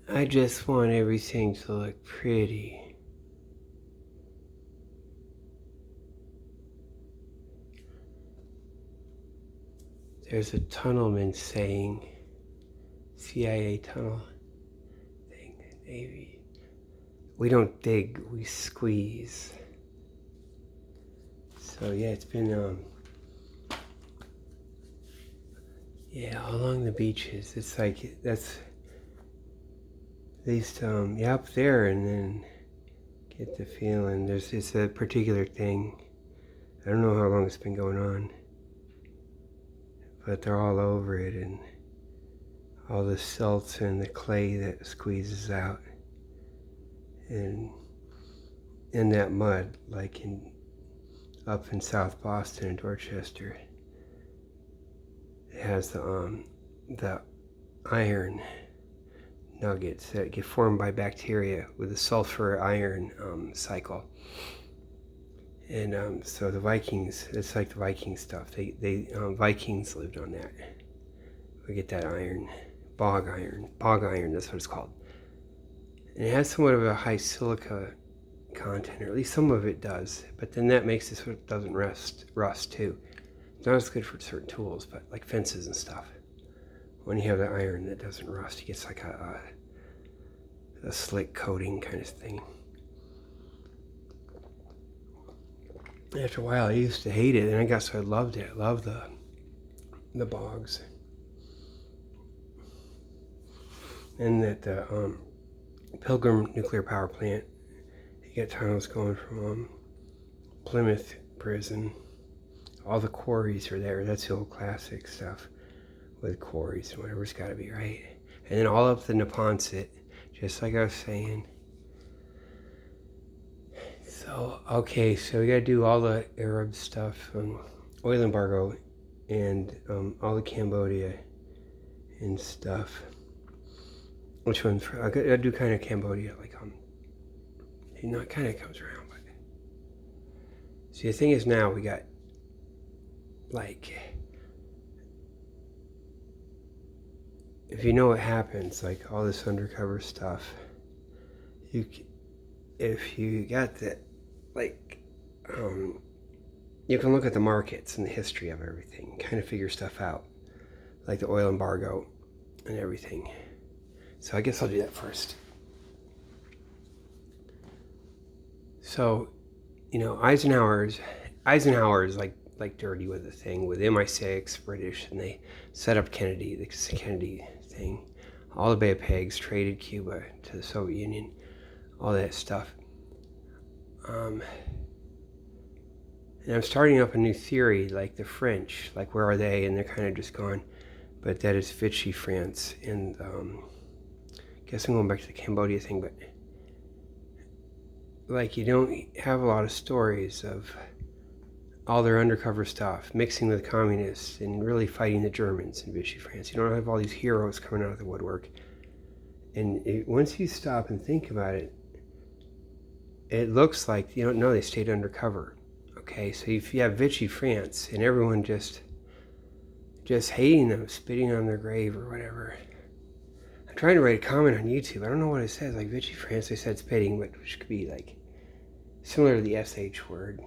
I just want everything to look pretty. There's a tunnelman saying, CIA tunnel thing, Navy. We don't dig, we squeeze. So yeah, it's been all along the beaches. It's like that's at least up there, and then get the feeling it's a particular thing. I don't know how long it's been going on, but they're all over it, and all the silt and the clay that squeezes out, and in that mud, like up in South Boston and Dorchester, it has the iron nuggets that get formed by bacteria with the sulfur iron cycle. And so the Vikings, it's like the Viking stuff. Vikings lived on that. We get that iron, bog iron, that's what it's called. And it has somewhat of a high silica content, or at least some of it does. But then that makes it so it doesn't rust too. It's not as good for certain tools, but like fences and stuff. When you have the iron that doesn't rust, it gets like a slick coating kind of thing. After a while, I used to hate it, and I guess I loved it. I loved the bogs. And that the Pilgrim nuclear power plant, you get tunnels going from Plymouth prison. All the quarries are there. That's the old classic stuff with quarries and whatever's got to be, right? And then all up the Neponset, just like I was saying. So, okay, so we got to do all the Arab stuff, oil embargo, and all the Cambodia and stuff. Which one's I do kind of Cambodia, like it kind of comes around, but see, the thing is now we got like, if you know what happens, like all this undercover stuff, if you got that, like, you can look at the markets and the history of everything, kind of figure stuff out, like the oil embargo and everything. So I guess I'll do that first. So, Eisenhower's like dirty with the thing with MI6 British, and they set up Kennedy, the Kennedy thing. All the Bay of Pigs traded Cuba to the Soviet Union, all that stuff. And I'm starting up a new theory, like the French, like where are they? And they're kind of just gone. But that is Vichy France, and I guess I'm going back to the Cambodia thing, but like you don't have a lot of stories of all their undercover stuff, mixing with communists and really fighting the Germans in Vichy France. You don't have all these heroes coming out of the woodwork. And once you stop and think about it, it looks like they stayed undercover. Okay, so if you have Vichy France and everyone just hating them, spitting on their grave or whatever. I'm trying to write a comment on YouTube. I don't know what it says. Like Vichy France, they said spitting, which could be like similar to the SH word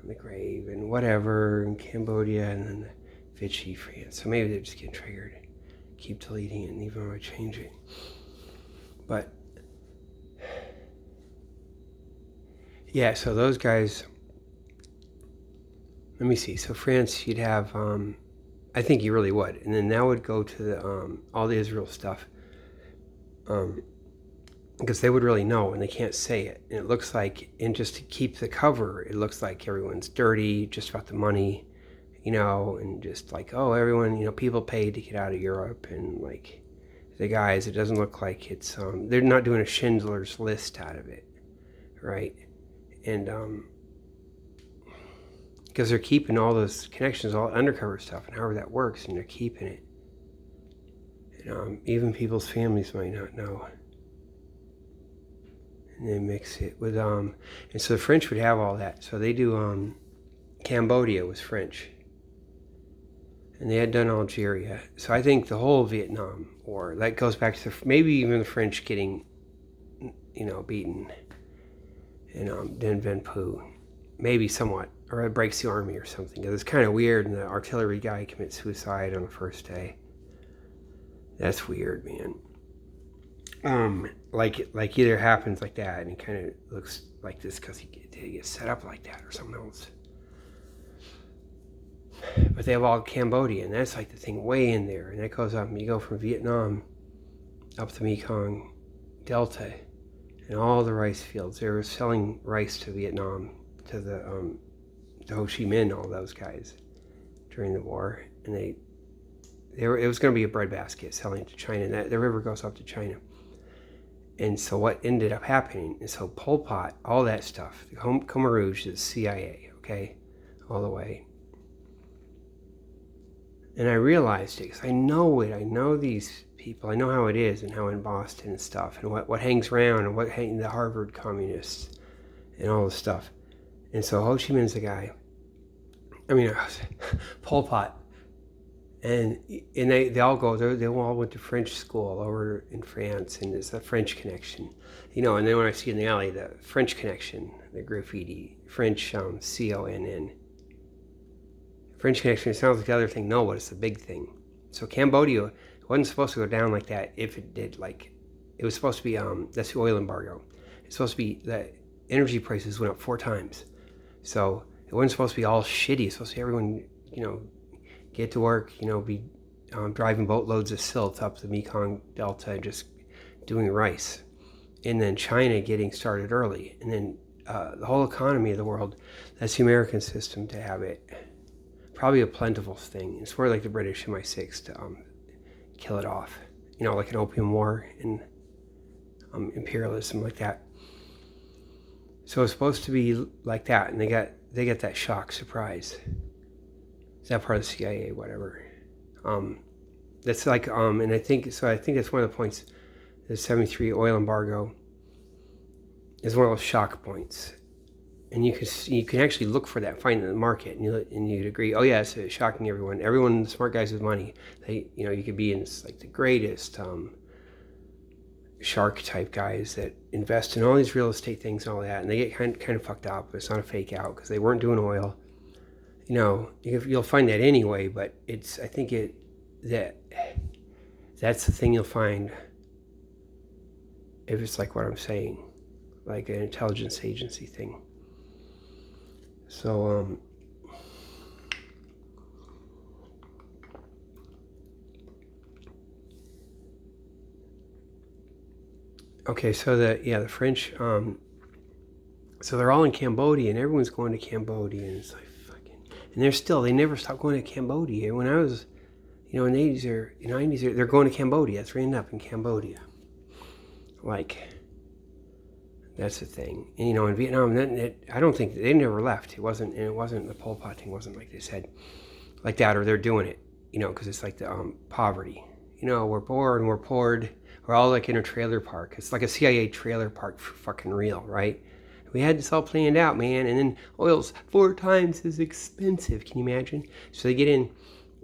on the grave and whatever in Cambodia, and then the Vichy France. So maybe they're just getting triggered. Keep deleting it, and even when I change it. But yeah, so those guys. Let me see. So France, you'd have. I think you really would, and then that would go to the all the Israel stuff. Because they would really know, and they can't say it. And it looks like, and just to keep the cover, it looks like everyone's dirty, just about the money, and just like, oh, everyone, people paid to get out of Europe, and like the guys, it doesn't look like it's, they're not doing a Schindler's List out of it, right? And because they're keeping all those connections, all undercover stuff, and however that works, and they're keeping it. And even people's families might not know. And they mix it with and so the French would have all that. So they do Cambodia was French, and they had done Algeria. So I think the whole Vietnam War, that goes back to maybe even the French getting, beaten in Dien Bien Phu, maybe somewhat, or it breaks the army or something. Because it's kind of weird, and the artillery guy commits suicide on the first day. That's weird, man. Like either happens like that, and it kind of looks like this because he gets set up like that, or something else. But they have all Cambodia, and that's like the thing way in there, and that goes up, and you go from Vietnam up the Mekong Delta, and all the rice fields. They were selling rice to Vietnam, to to Ho Chi Minh, all those guys during the war, and it was going to be a breadbasket selling to China, and the river goes up to China. And so what ended up happening is, so Pol Pot, all that stuff, the Khmer Rouge, the CIA, okay, all the way. And I realized it, because I know these people, I know how it is, and how in Boston and stuff, and what hangs around, and the Harvard communists, and all this stuff. And so Ho Chi Minh's the guy, Pol Pot, and they all go, they all went to French school over in France, and there's a French connection, and then when I see in the alley the French connection, the graffiti, French, CONN, French connection, it sounds like the other thing, no, but it's the big thing. So Cambodia wasn't supposed to go down like that. If it did, it was supposed to be, that's the oil embargo. It's supposed to be that energy prices went up 4 times. So it wasn't supposed to be all shitty. It's supposed to be everyone, get to work, be driving boatloads of silt up the Mekong Delta and just doing rice. And then China getting started early. And then the whole economy of the world, that's the American system to have it. Probably a plentiful thing. It's more like the British in MI6 to kill it off. Like an opium war and imperialism like that. So it's supposed to be like that, and they get that shock surprise. Is that part of the CIA, whatever? That's like, and I think that's one of the points. The 73 oil embargo is one of those shock points, and you can actually look for that, find it in the market, and you'd agree. Oh yeah, it's shocking everyone. Everyone, the smart guys with money, you could be in this, like the greatest shark type guys that invest in all these real estate things and all that, and they get kind of fucked up. It's not a fake out because they weren't doing oil. You'll find that anyway, but I think that's the thing you'll find if it's like what I'm saying, like an intelligence agency thing. So, okay, so the French, so they're all in Cambodia, and everyone's going to Cambodia, and it's like fucking, and they never stop going to Cambodia. When I was, in the 80s or 90s, they're going to Cambodia. That's ended up in Cambodia. That's the thing. And, in Vietnam, I don't think they never left. It wasn't the Pol Pot thing. Wasn't like they said, like that, or they're doing it, because it's like the poverty. We're poor and we're poured. We're all like in a trailer park. It's like a CIA trailer park for fucking real, right? We had this all planned out, man. And then oil's 4 times as expensive. Can you imagine? So they get in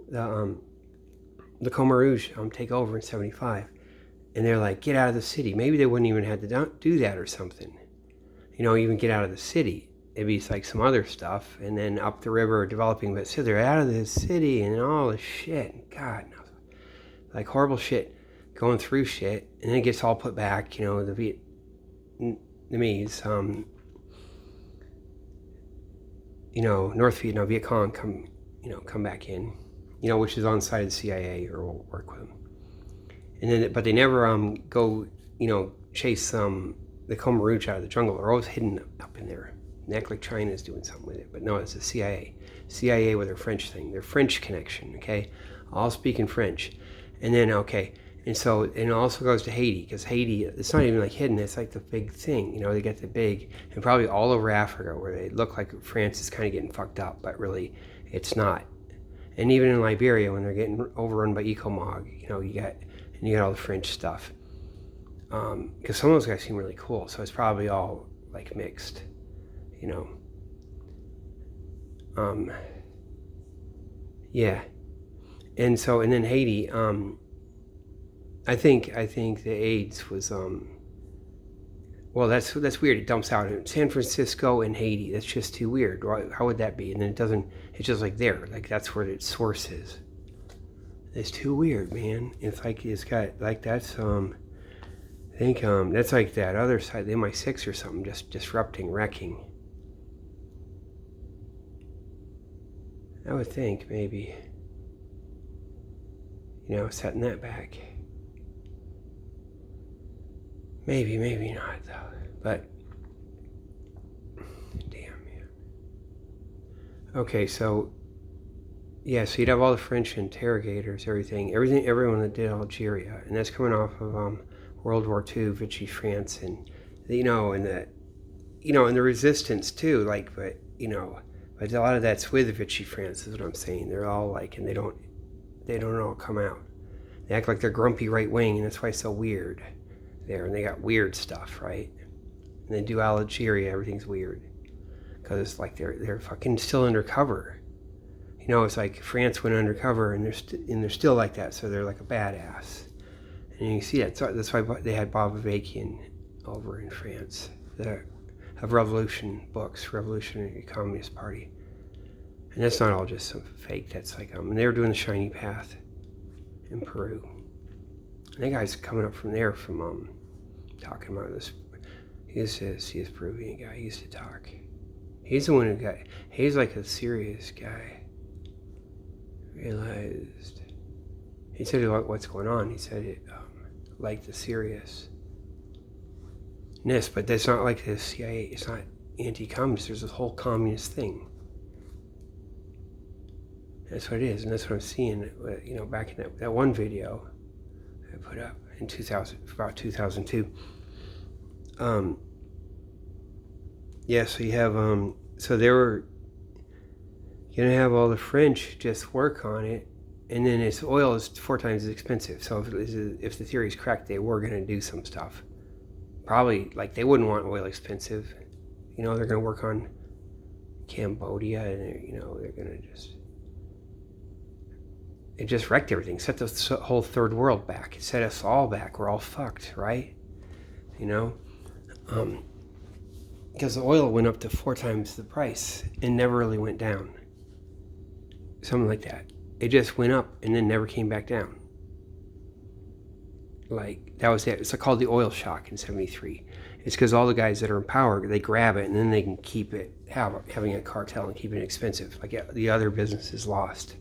the Khmer Rouge take over in 75. And they're like, get out of the city. Maybe they wouldn't even have to do that or something. Even get out of the city. Maybe it's like some other stuff. And then up the river developing. But so they're out of the city and all this shit. God, like horrible shit. Going through shit. And then it gets all put back. The Vietnamese, North Vietnam, Viet Cong come back in. Which is on the side of the CIA or will work with them. And then, but they never go, chase the Khmer Rouge out of the jungle. They're always hidden up in there. And act like China's doing something with it. But no, it's the CIA. CIA with their French thing. Their French connection, okay? All speaking French. And then, okay. And so, and it also goes to Haiti. Because Haiti, it's not even like hidden. It's like the big thing. They get the big. And probably all over Africa where they look like France is kind of getting fucked up. But really, it's not. And even in Liberia when they're getting overrun by Ecomog, you got all the French stuff. Because some of those guys seem really cool, so it's probably all like mixed, Yeah. And so, and then Haiti, I think the AIDS was, well, that's weird. It dumps out in San Francisco and Haiti. That's just too weird. How would that be? And then it doesn't, it's just like there, like that's where its source is. It's too weird, man. It's like, it's got, like that's, I think, that's like that other side, the MI6 or something, just disrupting, wrecking. I would think, maybe, you know, setting that back. Maybe not, though. But, damn, man. Okay, so, yeah, so you'd have all the French interrogators, everyone that did Algeria. And that's coming off of World War II, Vichy France, and, you know, and the resistance, too. Like, but, you know, but a lot of that's with Vichy France, is what I'm saying. They're all like, and they don't all come out. They act like they're grumpy right wing, and that's why it's so weird there. And they got weird stuff, right? And they do Algeria, everything's weird. Because it's like they're fucking still undercover. You know, it's like France went undercover, and they're still like that, so they're like a badass. And you see that. So that's why they had Bob Avakian over in France, of Revolution Books, Revolutionary Communist Party. And that's not all just some fake. That's like, and they were doing the Shiny Path in Peru. And that guy's coming up from there from talking about this. He's a Peruvian guy. He used to talk. He's the one who got. He's like a serious guy. Realized. He said, "What's going on?" He said, "It like the seriousness, but that's not like the CIA. It's not anti-communist. There's this whole communist thing. That's what it is, and that's what I'm seeing. You know, back in that one video I put up in 2002. Yeah, so you have so they were gonna have all the French just work on it, and then its oil is 4 times as expensive. So if the theory is correct, they were gonna do some stuff. Probably, like, they wouldn't want oil expensive. You know, they're gonna work on Cambodia, and you know, they're gonna it just wrecked everything. Set the whole third world back. It set us all back. We're all fucked, right? You know, because the oil went up to 4 times the price and never really went down. Something like that. It just went up and then never came back down. Like, that was it. It's called the oil shock in '73. It's because all the guys that are in power, they grab it and then they can keep it, having a cartel and keeping it expensive. Like, the other business is lost.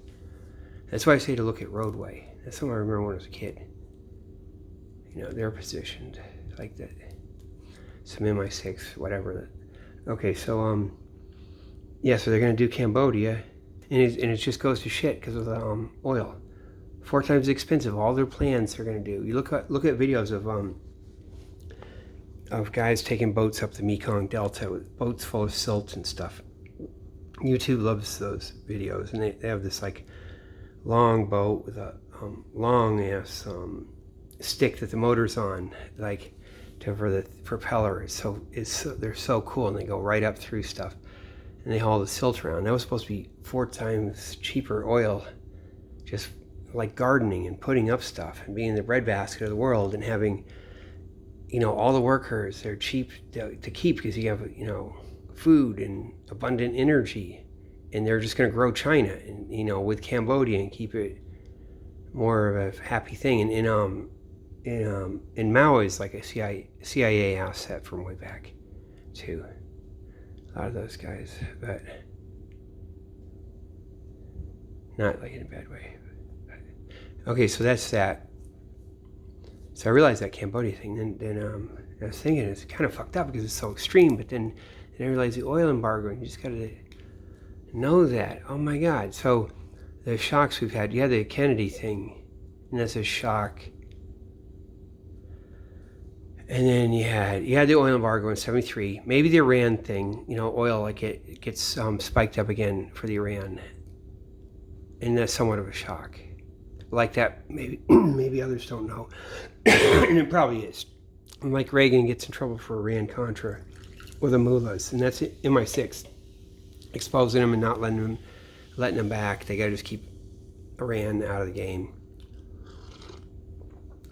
That's why I say to look at Roadway. That's something I remember when I was a kid. You know, they're positioned like that. Some MI6, whatever. Okay, so, yeah, so they're going to do Cambodia, and it just goes to shit because of the oil. 4 times expensive. All their plans they're going to do. You look at videos of guys taking boats up the Mekong Delta with boats full of silt and stuff. YouTube loves those videos, and they have this like long boat with a long ass stick that the motor's on, like for the propeller. They're so cool, and they go right up through stuff, and they haul the silt around. That was supposed to be 4 times cheaper oil, just like gardening and putting up stuff and being the breadbasket of the world and having, you know, all the workers. They're cheap to keep because you have, you know, food and abundant energy, and they're just going to grow China and, you know, with Cambodia and keep it more of a happy thing. And Mao is like a CIA asset from way back too. A lot of those guys, but not like in a bad way. Okay, so that's that. So I realized that Cambodia thing. Then I was thinking it's kind of fucked up because it's so extreme. But then I realized the oil embargo, and you just got to know that. Oh my God! So the shocks we've had. You had the Kennedy thing, and that's a shock. And then you had the oil embargo in '73. Maybe the Iran thing. You know, oil, like it gets spiked up again for the Iran, and that's somewhat of a shock. Like that, maybe others don't know, and it probably is. And like Reagan gets in trouble for Iran-Contra with the mullahs, and that's MI6 exposing them and not letting them back. They got to just keep Iran out of the game.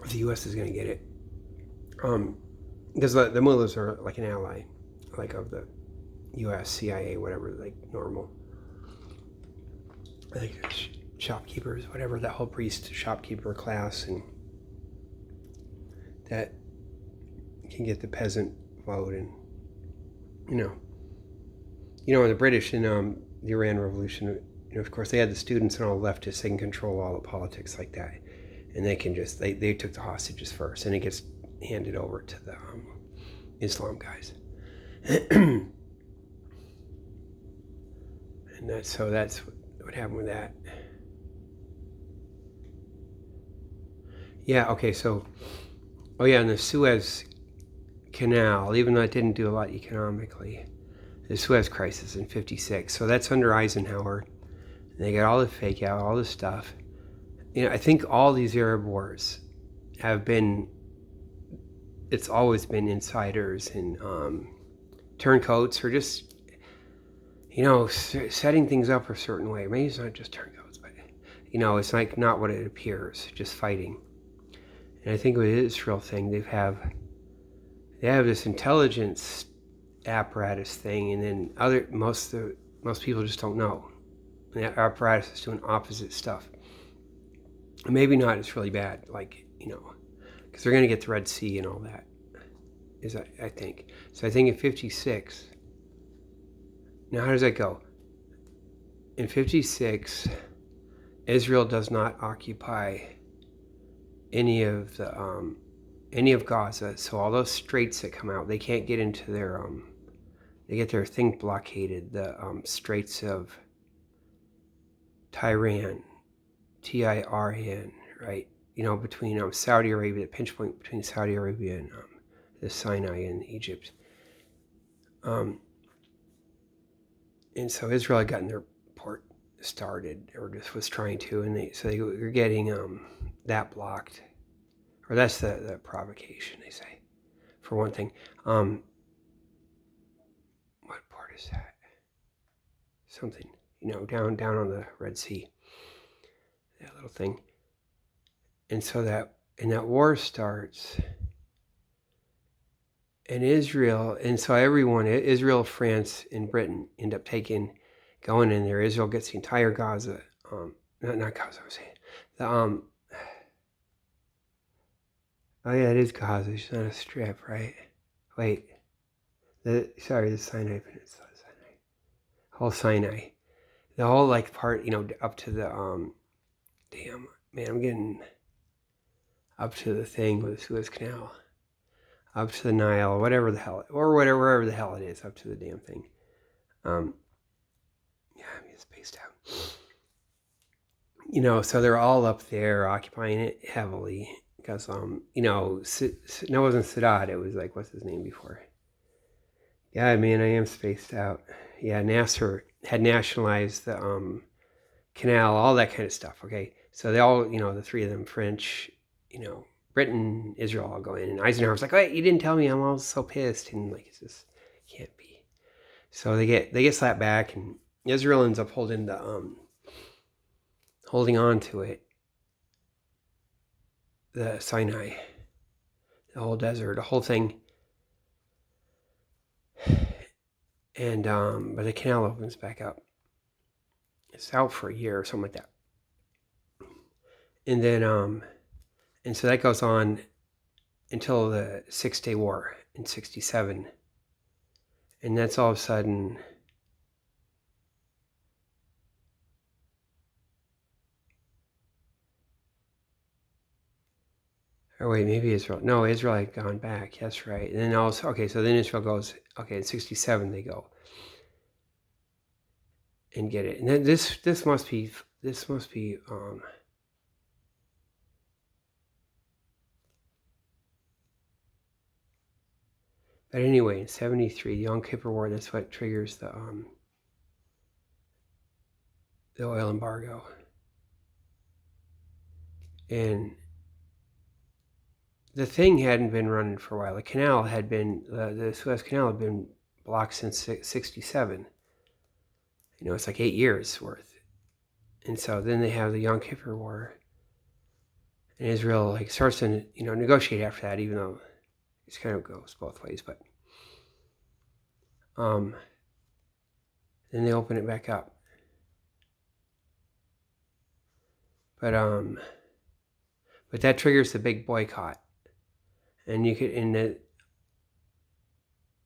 The U.S. is going to get it. Because the mullahs are like an ally, like of the U.S., CIA, whatever, like normal. Like shopkeepers, whatever, that whole priest shopkeeper class, and that can get the peasant vote, and the British in the Iran Revolution, of course they had the students and all the leftists. They can control all the politics like that, and they can just they took the hostages first, and it gets handed over to the Islam guys, and that's what happened with that. Yeah. Okay. So, and the Suez Canal, even though it didn't do a lot economically, the Suez Crisis in '56. So that's under Eisenhower. And they got all the fake out, all the stuff. I think all these Arab wars have been. It's always been insiders and turncoats, or just setting things up a certain way. Maybe it's not just turncoats, but it's like not what it appears, just fighting. And I think with the Israel thing, they have this intelligence apparatus thing, and then most people just don't know. And that apparatus is doing opposite stuff. And maybe not. It's really bad, because they're going to get the Red Sea and all that. I think. So I think in '56. Now, how does that go? In '56, Israel does not occupy any of Gaza. So all those straits that come out, they can't get into their they get their thing blockaded. The Straits of Tiran, Tiran, right? Between Saudi Arabia, the pinch point between Saudi Arabia and the Sinai and Egypt. And so Israel had gotten their port started, or just was trying to, and they were getting that blocked, or that's the provocation, they say, for one thing. What port is that? Something, down on the Red Sea, that little thing. And so that war starts, and Israel, France, and Britain end up going in there. Israel gets the entire Gaza, not Gaza, I was saying. Oh yeah, it is Gaza, it's not a strip, right? Wait, the Sinai Peninsula, whole Sinai. The whole part, up to the, damn, man, I'm getting up to the thing with the Suez Canal. Up to the Nile, whatever the hell, or wherever the hell it is, up to the damn thing. Yeah, I'm getting spaced out. So they're all up there occupying it heavily because, no, it wasn't Sadat. It was what's his name before? Yeah, man, I am spaced out. Yeah, Nasser had nationalized the canal, all that kind of stuff. Okay, so they all, the three of them, French, Britain, Israel, all go in, and Eisenhower was like, "Wait, you didn't tell me. I'm all so pissed," and it's just can't be. So they get slapped back, and Israel ends up holding on to it, the Sinai, the whole desert, the whole thing, and but the canal opens back up. It's out for a year or something like that, and then and so that goes on until the 6-Day War in '67. And that's all of a sudden, or wait, maybe Israel. No, Israel had gone back. That's right. And then also, so then Israel goes, in '67 they go and get it. And then this must be but anyway, in '73, the Yom Kippur War, that's what triggers the oil embargo. And the thing hadn't been running for a while. The canal had been, the Suez Canal had been blocked since '67. It's 8 years worth. And so then they have the Yom Kippur War. And Israel like starts to, negotiate after that, even though it kind of goes both ways. But then they open it back up. But that triggers the big boycott. And you could, and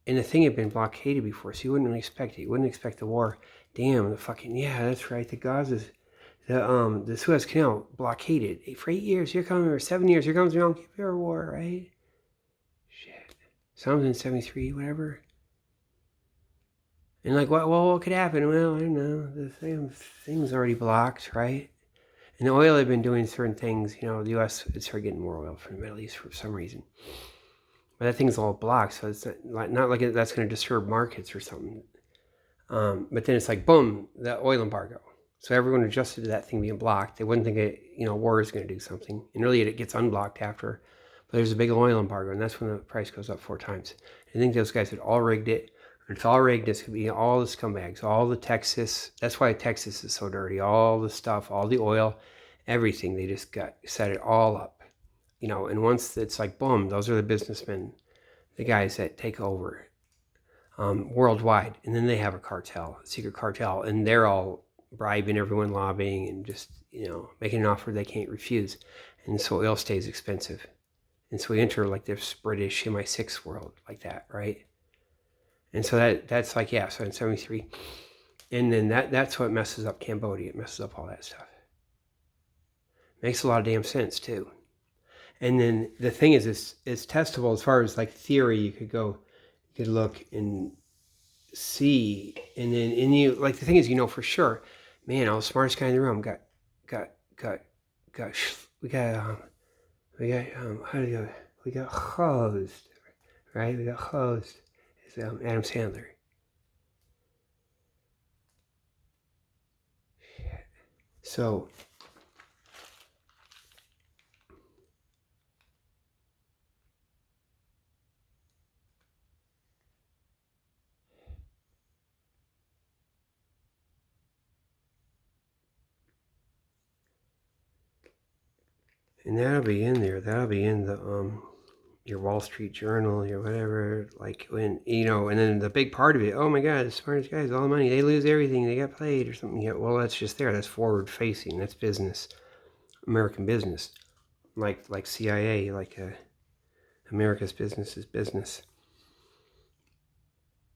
the thing had been blockaded before, so you wouldn't really expect it. You wouldn't expect the war. Damn, yeah, that's right. The Gaza's, the Suez Canal blockaded for 8 years. Here comes, or 7 years. Here comes the Yom Kippur War, right? Shit. Something in 73, whatever. And like, what could happen? Well, I don't know. The thing's already blocked, right? And the oil had been doing certain things. The U.S. had started getting more oil from the Middle East for some reason. But that thing's all blocked, so it's not like that's going to disturb markets or something. But then it's like, boom, the oil embargo. So everyone adjusted to that thing being blocked. They wouldn't think war is going to do something. And really, it gets unblocked after. But there's a big oil embargo, and that's when the price goes up 4 times. I think those guys had all rigged it. It's all rigged. It's going to be all the scumbags, all the Texas. That's why Texas is so dirty. All the stuff, all the oil, everything. They just set it all up. And once it's like, boom, those are the businessmen, the guys that take over worldwide. And then they have a secret cartel, and they're all bribing everyone, lobbying, and just, making an offer they can't refuse. And so oil stays expensive. And so we enter like this British MI6 world like that, right? And so that's like, yeah, so in 73. And then that's what messes up Cambodia. It messes up all that stuff. Makes a lot of damn sense, too. And then the thing is, it's testable as far as like theory. You could look and see. And then, like, the thing is, for sure, man, I was the smartest guy in the room. We got hosed, right? We got hosed. It's Adam Sandler. So, and that'll be in there. That'll be in the your Wall Street Journal, your whatever. Like when and then the big part of it. Oh my God, the smartest guys, all the money, they lose everything, they got played or something. Yeah, well, that's just there. That's forward facing. That's business, American business, like CIA, like America's business is business.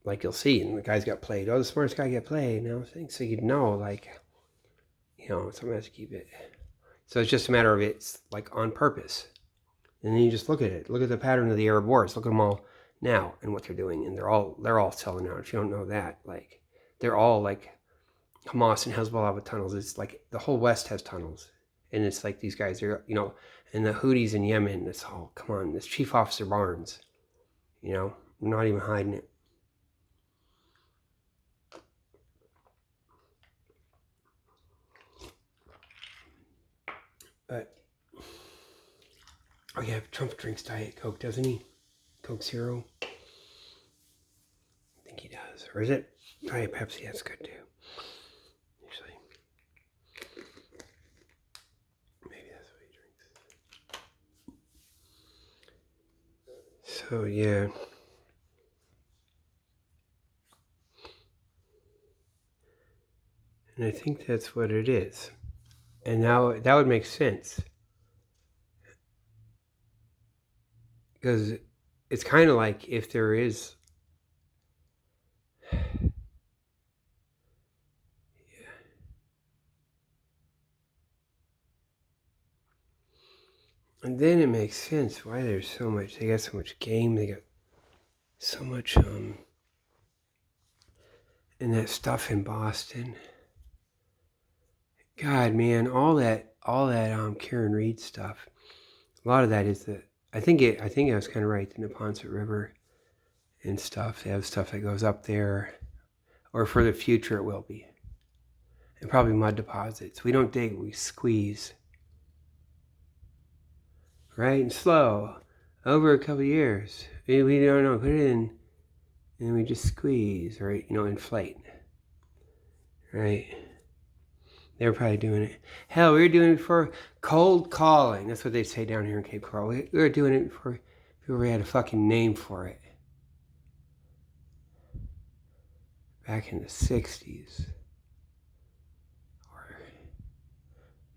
Like you'll see, and the guys got played. Oh, the smartest guy got played. Now, so you'd know, like, something has to keep it. So it's just a matter of it's like on purpose. And then you just look at it. Look at the pattern of the Arab wars. Look at them all now and what they're doing. And they're all selling out. If you don't know that, like, they're all like Hamas and Hezbollah with tunnels. It's like the whole West has tunnels. And it's like these guys are, and the Houthis in Yemen, it's all, come on, this Chief Officer Barnes, we're not even hiding it. But, oh yeah, Trump drinks Diet Coke, doesn't he? Coke Zero. I think he does. Or is it Diet Pepsi? That's good too. Usually. Maybe that's what he drinks. So yeah. And I think that's what it is. And now that would make sense. Because it's kind of like if there is... Yeah. And then it makes sense why there's so much... They got so much game. They got so much... and that stuff in Boston... God, man, all that Karen Reed stuff. A lot of that is that I think I was kind of right. The Neponset River and stuff. They have stuff that goes up there, or for the future it will be. And probably mud deposits. We don't dig, we squeeze. Right, and slow, over a couple of years. We don't know. Put it in, and we just squeeze, right? Inflate. Right. They were probably doing it. Hell, we were doing it before cold calling. That's what they say down here in Cape Coral. We were doing it before we had a fucking name for it. Back in the 60s. Or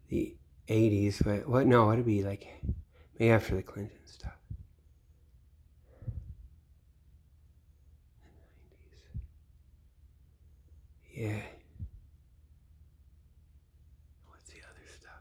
the 80s. But what? No, it'd be like maybe after the Clinton stuff. Yeah. What's the other stuff?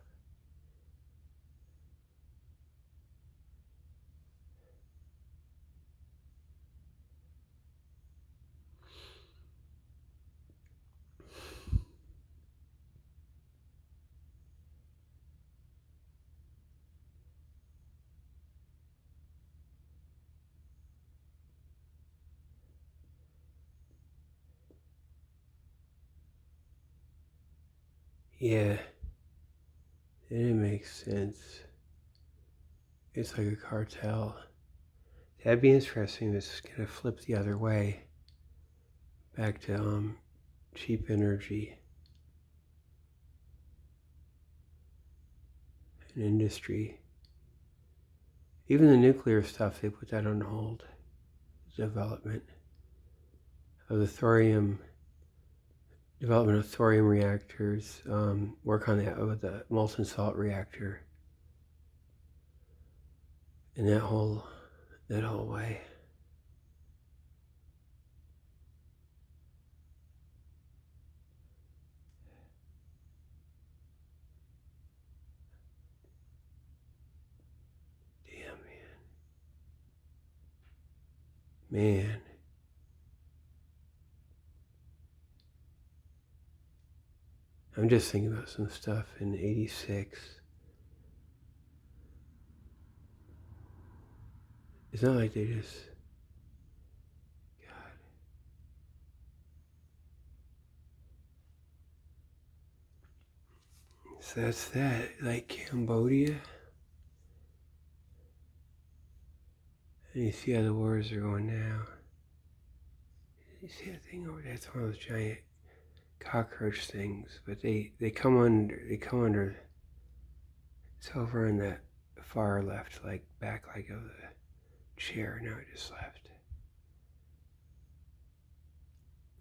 Yeah. It makes sense. It's like a cartel. That'd be interesting. It's gonna flip the other way. Back to cheap energy and industry. Even the nuclear stuff, they put that on hold. Development of the thorium, development of thorium reactors, work on that with the molten salt reactor, and that whole way. Damn, man. I'm just thinking about some stuff in '86. It's not like they just, God. So that's that, like Cambodia. And you see how the wars are going now. You see that thing over there? It's one of those giant cockroach things, but they come under. It's over on that far left, like back like of the chair. Now it just left.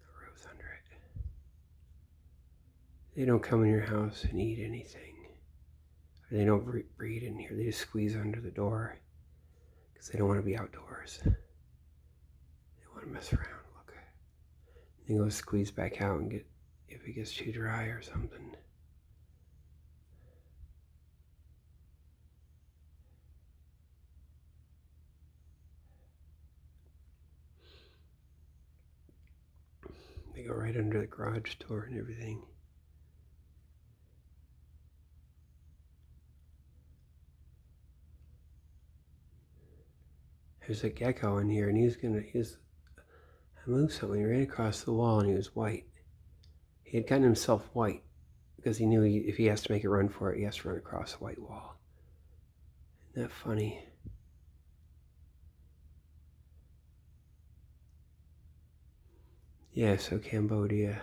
The row's under it. They don't come in your house and eat anything. They don't breed in here. They just squeeze under the door because they don't want to be outdoors. They want to mess around. Look, they go squeeze back out and get if it gets too dry or something. They go right under the garage door and everything. There's a gecko in here, and I moved something. He ran across the wall, and he was white. He had gotten himself white because he knew if he has to make a run for it, he has to run across a white wall. Isn't that funny? Yeah, so Cambodia.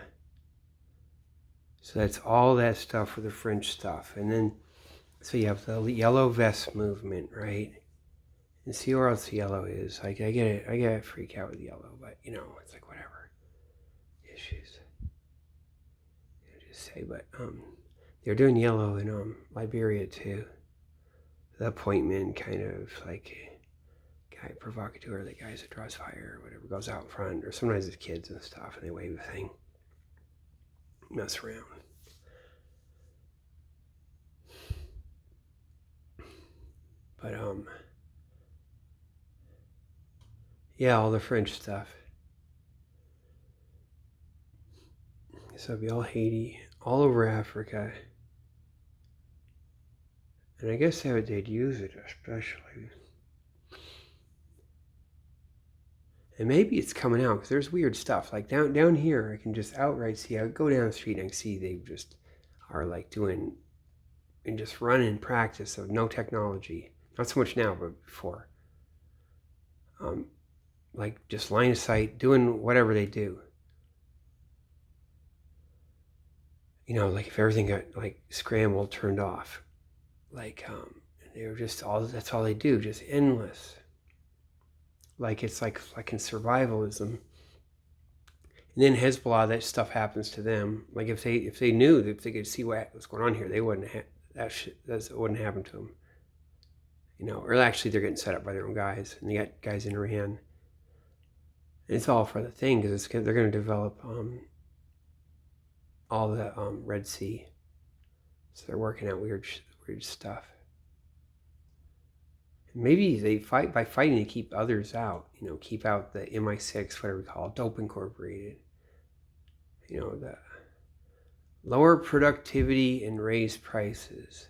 So that's all that stuff for the French stuff. And then, so you have the yellow vest movement, right? And see where else yellow is. Like, I get it. I get a freak out with yellow, but, it's like whatever. Issues. I just say, but, they're doing yellow in Liberia, too. The appointment kind of, like, guy provocateur, the guys that draws fire or whatever, goes out in front, or sometimes it's kids and stuff, and they wave a thing. Mess around. But yeah, all the French stuff. So it'd be all Haiti, all over Africa. And I guess they'd use it especially. And maybe it's coming out because there's weird stuff. Like down here, I can just outright see. I go down the street and I see they just are like doing and just running practice of no technology. Not so much now, but before. Like just line of sight, doing whatever they do. like if everything got like scrambled, turned off, like they were just that's all they do, just endless. Like it's like in survivalism. And then Hezbollah, that stuff happens to them. Like if they knew, if they could see what's going on here, they wouldn't that wouldn't happen to them. Or actually they're getting set up by their own guys, and they got guys in Iran. And it's all for the thing, because they're going to develop all the Red Sea, so they're working out weird stuff. And maybe they fight by fighting to keep others out. Keep out the MI6, whatever we call it, Dope Incorporated. The lower productivity and raise prices,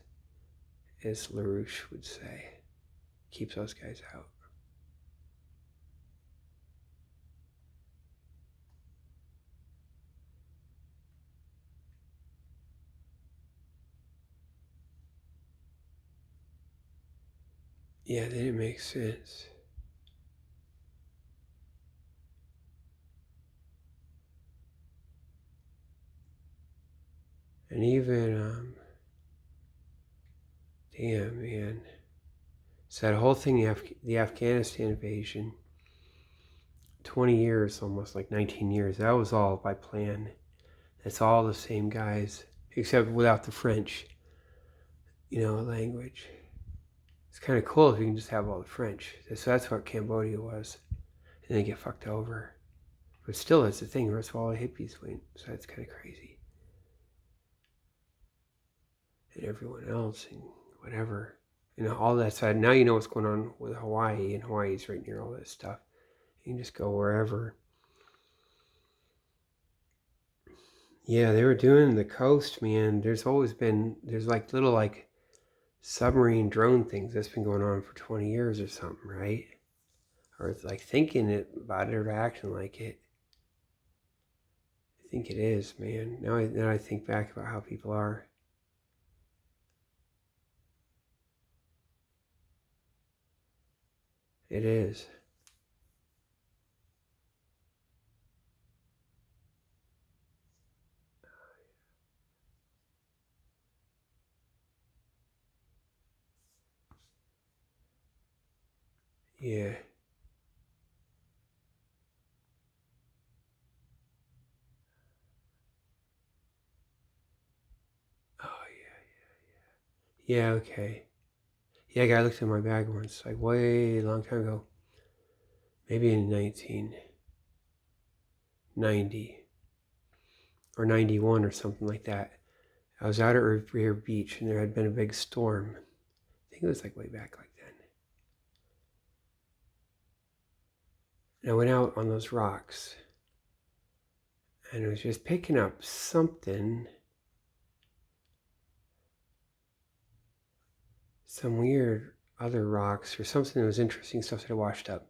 as LaRouche would say, keeps those guys out. Yeah, that didn't make sense. And even, damn, man. So that whole thing, the Afghanistan invasion, 20 years, almost like 19 years, that was all by plan. That's all the same guys, except without the French, language. It's kind of cool if you can just have all the French. So that's what Cambodia was. And they get fucked over. But still, that's the thing. That's where all the hippies went. So that's kind of crazy. And everyone else and whatever. All that side. Now you know what's going on with Hawaii. And Hawaii's right near all that stuff. You can just go wherever. Yeah, they were doing the coast, man. There's like little like submarine drone things that's been going on for 20 years or something, right? Or it's like thinking about it or acting like it. I think it is, man. Now I think back about how people are. It is. Yeah. Oh, yeah. Yeah, okay. Yeah, I looked at my bag once, like way a long time ago. Maybe in 1990 or 91 or something like that. I was out at Revere Beach, and there had been a big storm. I think it was like way back like then. And I went out on those rocks, and I was just picking up something, some weird other rocks or something that was interesting, stuff that had washed up.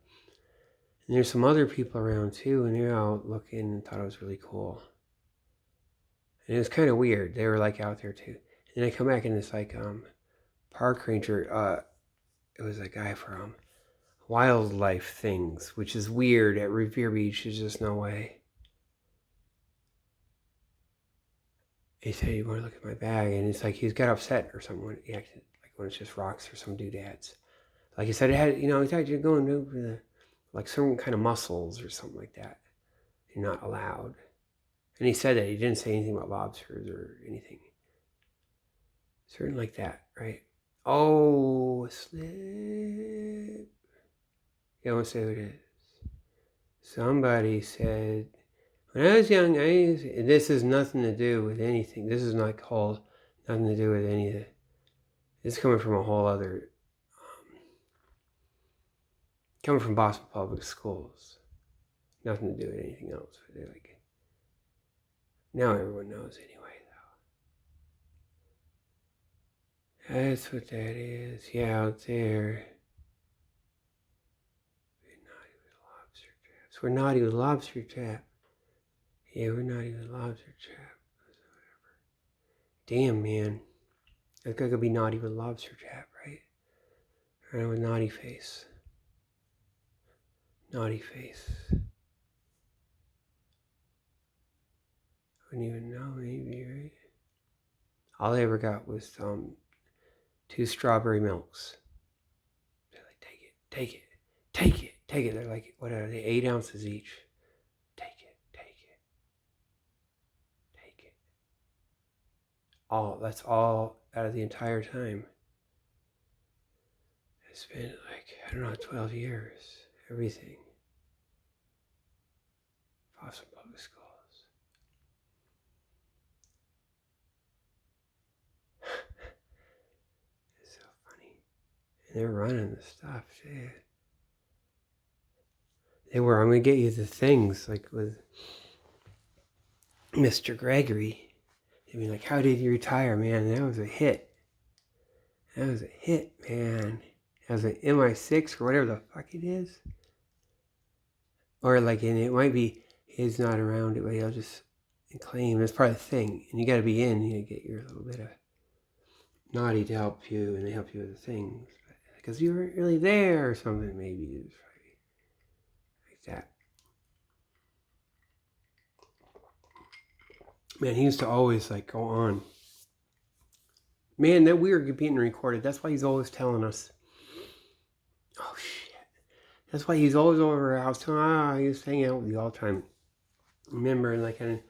And there's some other people around too, and they're out looking and thought it was really cool. And it was kind of weird. They were like out there too. And I come back and it's like park ranger. It was a guy from Wildlife Things, which is weird. At Revere Beach, there's just no way. He said, "You want to look at my bag?" And it's like he's got upset or something when he acted like when it's just rocks or some doodads. Like he said, it had, he thought you're going over the, like some kind of mussels or something like that. You're not allowed. And he said that. He didn't say anything about lobsters or anything. Certain like that, right? Oh, a slip. Yeah, I won't say who it is. Somebody said, when I was young, this has nothing to do with anything. This is not called, nothing to do with any of it. This is coming from a whole other, coming from Boston Public Schools. Nothing to do with anything else. But they're like, now everyone knows anyway, though. That's what that is. Yeah, out there. We're naughty with lobster trap. Yeah, we're naughty with lobster trap. Whatever. Damn, man. I gotta be naughty with lobster trap, right? Right with naughty face. Naughty face. Wouldn't even know, maybe, right? All they ever got was 2 strawberry milks. They're like, take it, take it, take it, take it. They're like, what are they, 8 ounces each? Take it, take it, take it. That's all out of the entire time. It's been like, I don't know, 12 years. Everything. Boston Public Schools. It's so funny. And they're running the stuff, too. They were, I'm going to get you the things, like with Mr. Gregory. I mean, like, how did you retire, man? That was a hit. That was a hit, man. That was an MI6 or whatever the fuck it is. Or like, and it might be he's not around it, but he'll just claim it's part of the thing. And you got to be in, you get your little bit of naughty to help you, and they help you with the things. Because you weren't really there or something, maybe. It's like that. Man, he used to always like go on. Man, that we were being recorded. That's why he's always telling us. Oh shit. That's why he's always over our house. He was hanging out with you all the time. Remember, like, you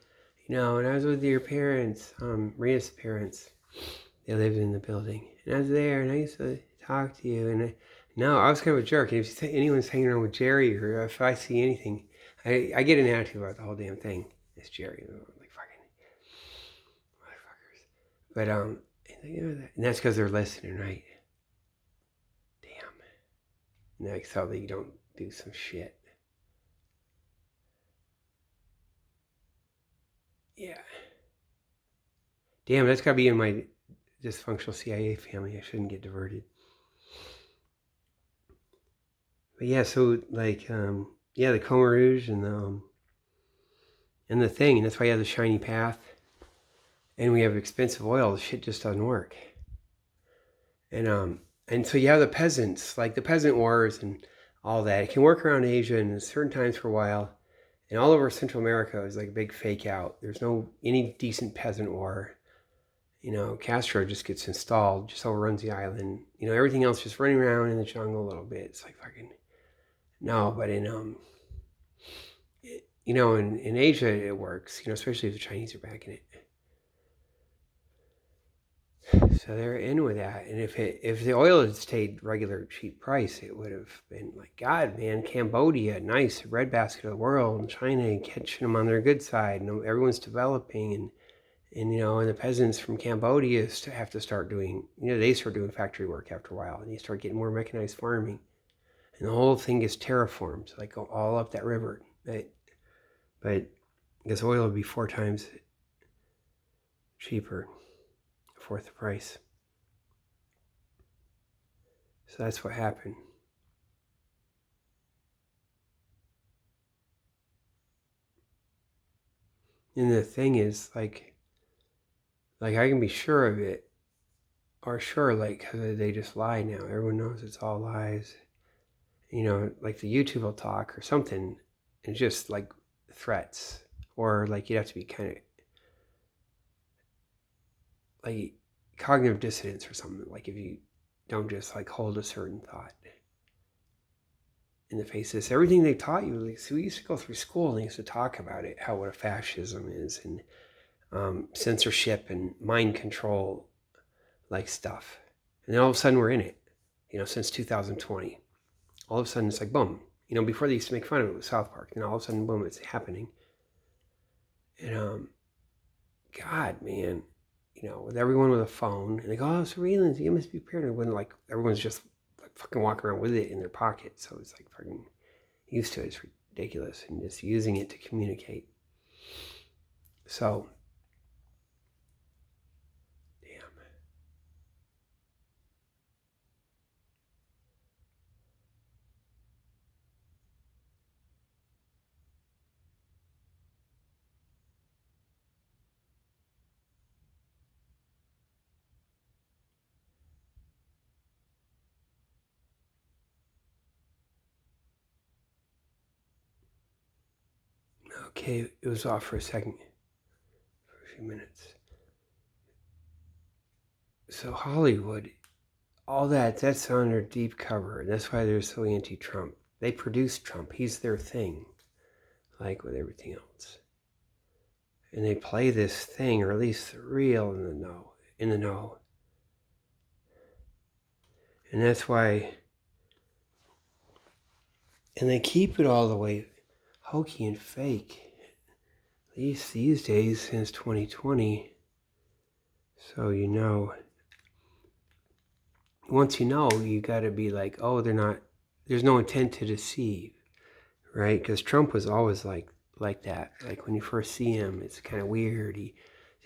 know, when I was with your parents, Maria's parents, they lived in the building. And I was there, and I used to talk to you. And I was kind of a jerk. And if anyone's hanging around with Jerry, or if I see anything, I get an attitude about the whole damn thing. It's Jerry. Like, fucking motherfuckers. But, and that's because they're listening, right? Damn. Next, how they don't do some shit. Yeah. Damn, that's gotta be in my dysfunctional CIA family. I shouldn't get diverted. But yeah, so like, the Khmer Rouge and the thing, and that's why you have the shiny path. And we have expensive oil. The shit just doesn't work. And so you have the peasants, like the peasant wars and all that. It can work around Asia and certain times for a while. And all over Central America is like a big fake out. There's no any decent peasant war. You know, Castro just gets installed, just overruns the island. You know, everything else just running around in the jungle a little bit. It's like fucking no, but in in Asia it works. You know, especially if the Chinese are backing it. So they're in with that, and if the oil had stayed regular cheap price, it would have been like, God, man, Cambodia, nice breadbasket of the world, and China catching them on their good side, and everyone's developing, and the peasants from Cambodia have to start doing, they start doing factory work after a while, and you start getting more mechanized farming, and the whole thing gets terraformed, like go all up that river, right? But this oil would be 4 times cheaper. 4th the price. So that's what happened. And the thing is, like I can be sure of it, or sure, like, because they just lie now. Everyone knows it's all lies. Like the YouTube will talk or something, and just like threats, or like you'd have to be kind of like cognitive dissonance or something. Like if you don't just like hold a certain thought in the face of this, everything they taught you. Like, so we used to go through school and they used to talk about it, what a fascism is, and censorship and mind control, like stuff. And then all of a sudden we're in it. Since 2020, all of a sudden it's like boom. Before they used to make fun of it with South Park, and all of a sudden boom, it's happening. And God, man, with everyone with a phone, and they go, oh, surveillance, you must be paranoid. When like everyone's just like fucking walking around with it in their pocket, so it's like fucking used to it. It's ridiculous, and just using it to communicate. So, damn. Okay, it was off for a second, for a few minutes. So Hollywood, all that's under deep cover. And that's why they're so anti-Trump. They produce Trump. He's their thing, like with everything else. And they play this thing, or at least the real in the know. And that's why, and they keep it all the way hokey and fake. At least these days, since 2020. So once you got to be like, oh, there's no intent to deceive, right? Because Trump was always like that. Like when you first see him, it's kind of weird. He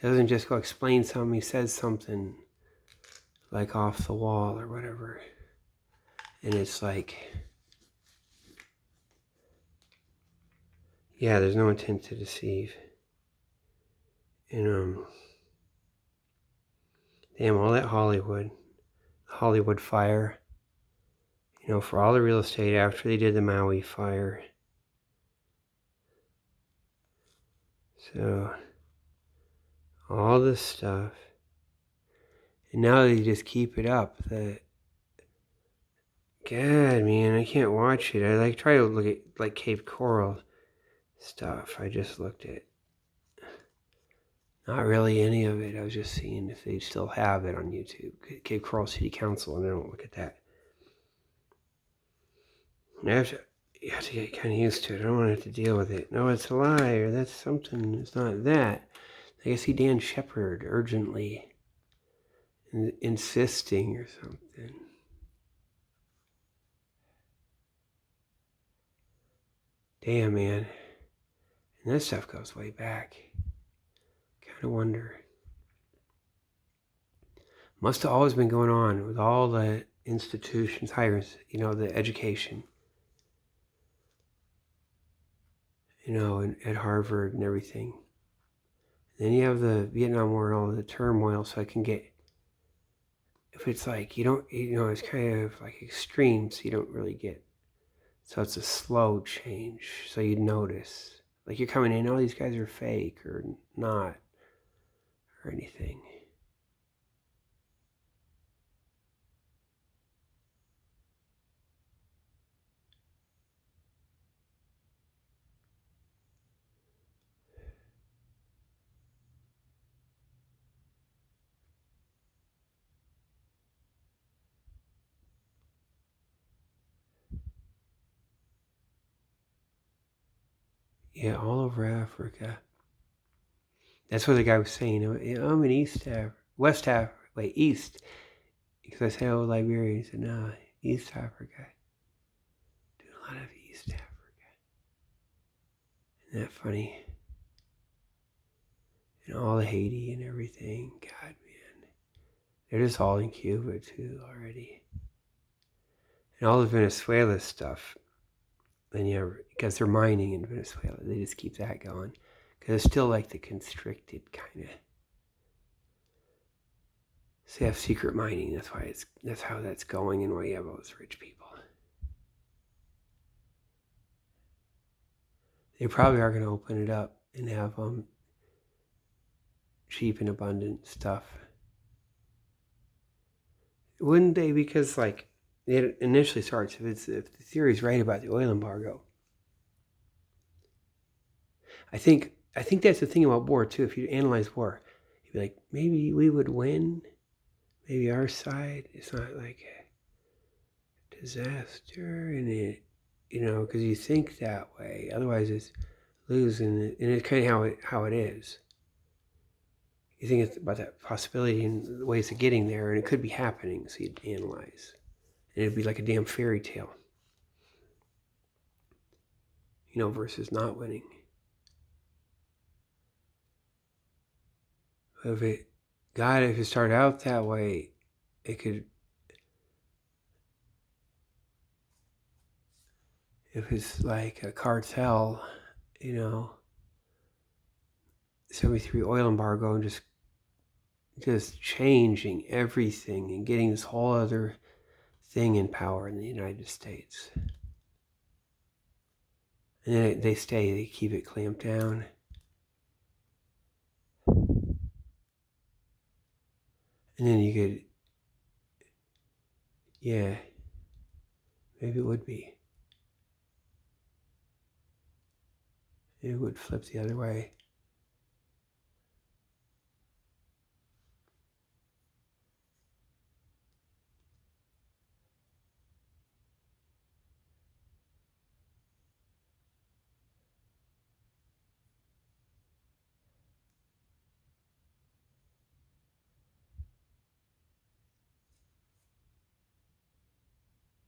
doesn't just go explain something. He says something like off the wall or whatever. And it's like, yeah, there's no intent to deceive. And damn, all that Hollywood fire, for all the real estate after they did the Maui fire. So, all this stuff. And now they just keep it up. God, man, I can't watch it. I try to look at like Cape Coral stuff. I just looked at not really any of it. I was just seeing if they still have it on YouTube. Cape Coral City Council, and I don't look at that. And you have to get kind of used to it. I don't want to have to deal with it. No, it's a lie, or that's something. It's not that. I see Dan Shepard urgently insisting or something. Damn, man. And this stuff goes way back. Kind of wonder. Must have always been going on with all the institutions, hires, the education. And at Harvard and everything. And then you have the Vietnam War and all the turmoil, so I can get, if it's like, it's kind of like extreme, so you don't really get, so it's a slow change, so you'd notice. Like you're coming in, these guys are fake or not, or anything. Yeah, all over Africa. That's what the guy was saying. I'm in East because I said, Liberia. He said, no, East Africa. Do a lot of East Africa. Isn't that funny? And all the Haiti and everything. God, man. They're just all in Cuba, too, already. And all the Venezuela stuff. And because they're mining in Venezuela, they just keep that going. Because it's still like the constricted kind of. So they have secret mining. That's how that's going, and why you have all those rich people. They probably are going to open it up and have cheap and abundant stuff. Wouldn't they? Because it initially starts, if the theory's right about the oil embargo. I think that's the thing about war too. If you analyze war, you'd be like, maybe we would win. Maybe our side. It's not like a disaster, and it, because you think that way. Otherwise, it's losing, and it's kind of how it is. You think about that possibility and the ways of getting there, and it could be happening. So you'd analyze, and it'd be like a damn fairy tale. Versus not winning. If it started out that way, it could, if it's like a cartel, 73 oil embargo and just changing everything and getting this whole other thing in power in the United States. And then they keep it clamped down. And then you could, yeah, maybe it would be. It would flip the other way.